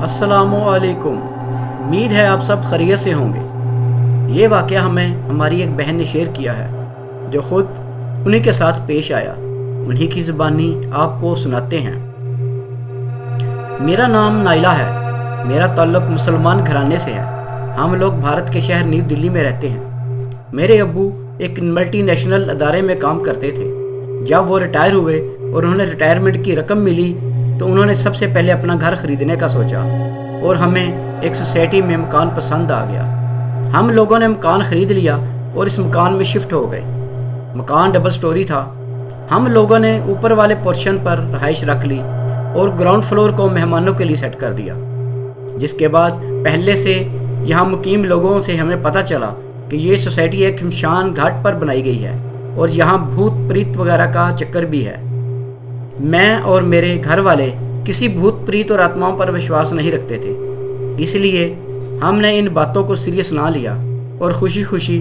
अस्सलामुअलैकुम। उम्मीद है आप सब खैरियत से होंगे। ये वाक़या हमें हमारी एक बहन ने शेयर किया है जो ख़ुद उन्हीं के साथ पेश आया। उन्हीं की ज़बानी आपको सुनाते हैं। मेरा नाम नाइला है। मेरा ताल्लुक़ मुसलमान घराने से है। हम लोग भारत के शहर न्यू दिल्ली में रहते हैं। मेरे अब्बू एक मल्टी नेशनल अदारे में काम करते थे। जब वो रिटायर हुए और उन्हें रिटायरमेंट की रकम मिली तो उन्होंने सबसे पहले अपना घर ख़रीदने का सोचा और हमें एक सोसाइटी में मकान पसंद आ गया। हम लोगों ने मकान ख़रीद लिया और इस मकान में शिफ्ट हो गए। मकान डबल स्टोरी था। हम लोगों ने ऊपर वाले पोर्शन पर रहाइश रख ली और ग्राउंड फ्लोर को मेहमानों के लिए सेट कर दिया। जिसके बाद पहले से यहाँ मुकीम लोगों से हमें पता चला कि ये सोसाइटी एक शमशान घाट पर बनाई गई है और यहाँ भूत प्रीत वगैरह का चक्कर भी है। मैं और मेरे घर वाले किसी भूत प्रीत और आत्माओं पर विश्वास नहीं रखते थे, इसलिए हमने इन बातों को सीरियस ना लिया और खुशी खुशी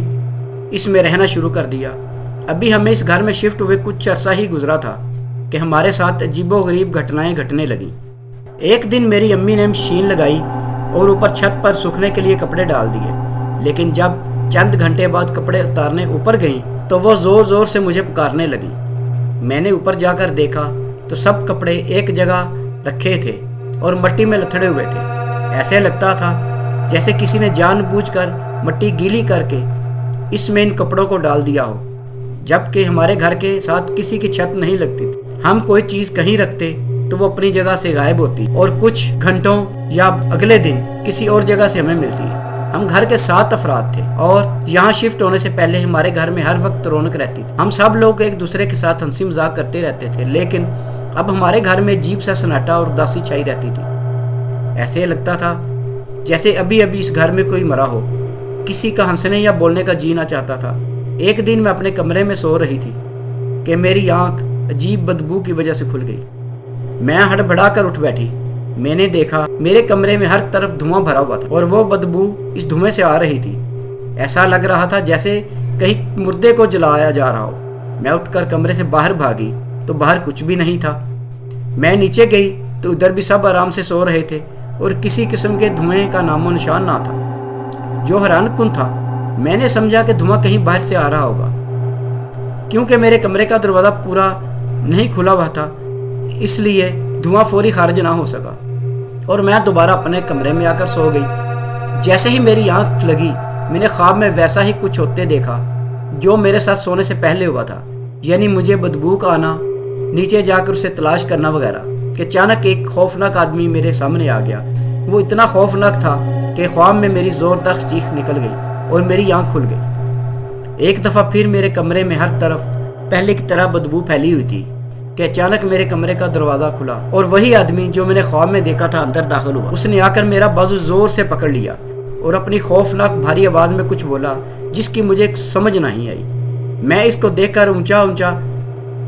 इसमें रहना शुरू कर दिया। अभी हमें इस घर में शिफ्ट हुए कुछ अरसा ही गुजरा था कि हमारे साथ अजीबोगरीब घटनाएं घटने लगीं। एक दिन मेरी अम्मी ने मशीन लगाई और ऊपर छत पर सूखने के लिए कपड़े डाल दिए, लेकिन जब चंद घंटे बाद कपड़े उतारने ऊपर गईं तो वो ज़ोर ज़ोर से मुझे पुकारने लगी। मैंने ऊपर जाकर देखा तो सब कपड़े एक जगह रखे थे और मिट्टी में लथड़े हुए थे। ऐसे लगता था जैसे किसी ने जानबूझकर मिट्टी गीली करके इसमें इन कपड़ों को डाल दिया हो, जबकि हमारे घर के साथ किसी की छत नहीं लगती थी। हम कोई चीज़ कहीं रखते तो वो अपनी जगह से गायब होती और कुछ घंटों या अगले दिन किसी और जगह से हमें मिलती। हम घर के 7 अफराद थे और यहाँ शिफ्ट होने से पहले हमारे घर में हर वक्त रौनक रहती थी। हम सब लोग एक दूसरे के साथ हंसी मजाक करते रहते थे, लेकिन अब हमारे घर में अजीब सा सन्नाटा और उदासी छाई रहती थी। ऐसे लगता था जैसे अभी अभी इस घर में कोई मरा हो। किसी का हंसने या बोलने का जी ना चाहता था। एक दिन मैं अपने कमरे में सो रही थी कि मेरी आंख अजीब बदबू की वजह से खुल गई। मैं हड़बड़ा कर उठ बैठी। मैंने देखा मेरे कमरे में हर तरफ धुआं भरा हुआ था और वो बदबू इस धुएं से आ रही थी। ऐसा लग रहा था जैसे कहीं मुर्दे को जलाया जा रहा हो। मैं उठकर कमरे से बाहर भागी तो बाहर कुछ भी नहीं था। मैं नीचे गई तो उधर भी सब आराम से सो रहे थे और किसी किस्म के धुएं का नामो निशान ना था। जो हैरानकुन था, मैंने समझा कि धुआं कहीं बाहर से आ रहा होगा, क्योंकि मेरे कमरे का दरवाज़ा पूरा नहीं खुला हुआ था, इसलिए धुआं फौरी खारिज ना हो सका और मैं दोबारा अपने कमरे में आकर सो गई। जैसे ही मेरी आंख लगी, मैंने ख्वाब में वैसा ही कुछ होते देखा जो मेरे साथ सोने से पहले हुआ था, यानी मुझे बदबू का आना, नीचे जाकर उसे तलाश करना वगैरह। कि अचानक एक खौफनाक आदमी मेरे सामने आ गया। वो इतना खौफनाक था कि ख्वाब में मेरी ज़ोरदार चीख निकल गई और मेरी आंख खुल गई। एक दफ़ा फिर मेरे कमरे में हर तरफ पहले की तरह बदबू फैली हुई थी कि अचानक मेरे कमरे का दरवाज़ा खुला और वही आदमी जो मैंने ख्वाब में देखा था अंदर दाखिल हुआ। उसने आकर मेरा बाजू ज़ोर से पकड़ लिया और अपनी खौफनाक भारी आवाज़ में कुछ बोला जिसकी मुझे समझ नहीं आई। मैं इसको देखकर ऊंचा ऊंचा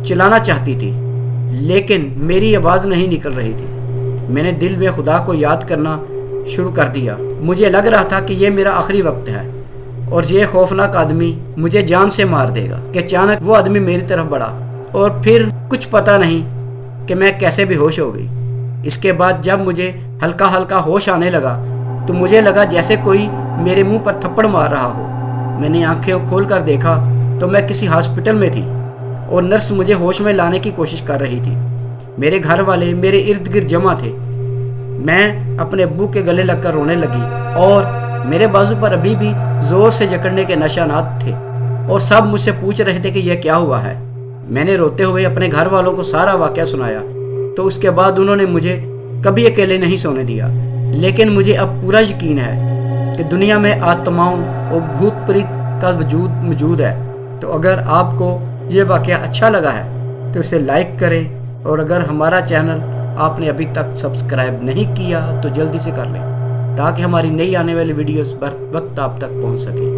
चिल्लाना चाहती थी, लेकिन मेरी आवाज़ नहीं निकल रही थी। मैंने दिल में खुदा को याद करना शुरू कर दिया। मुझे लग रहा था कि यह मेरा आखिरी वक्त है और ये खौफनाक आदमी मुझे जान से मार देगा। कि अचानक वो आदमी मेरी तरफ बढ़ा और फिर कुछ पता नहीं कि मैं कैसे बेहोश हो गई। इसके बाद जब मुझे हल्का हल्का होश आने लगा तो मुझे लगा जैसे कोई मेरे मुंह पर थप्पड़ मार रहा हो। मैंने आंखें खोल कर देखा तो मैं किसी हॉस्पिटल में थी और नर्स मुझे होश में लाने की कोशिश कर रही थी। मेरे घर वाले मेरे इर्द गिर्द जमा थे। मैं अपने अब्बू के गले लगकर रोने लगी और मेरे बाजू पर अभी भी ज़ोर से जकड़ने के निशानात थे और सब मुझसे पूछ रहे थे कि यह क्या हुआ है। मैंने रोते हुए अपने घर वालों को सारा वाक़या सुनाया तो उसके बाद उन्होंने मुझे कभी अकेले नहीं सोने दिया। लेकिन मुझे अब पूरा यकीन है कि दुनिया में आत्माओं और भूत प्रेत का वजूद मौजूद है। तो अगर आपको ये वाक़या अच्छा लगा है तो इसे लाइक करें और अगर हमारा चैनल आपने अभी तक सब्सक्राइब नहीं किया तो जल्दी से कर लें ताकि हमारी नई आने वाली वीडियोस बर वक्त आप तक पहुंच सके।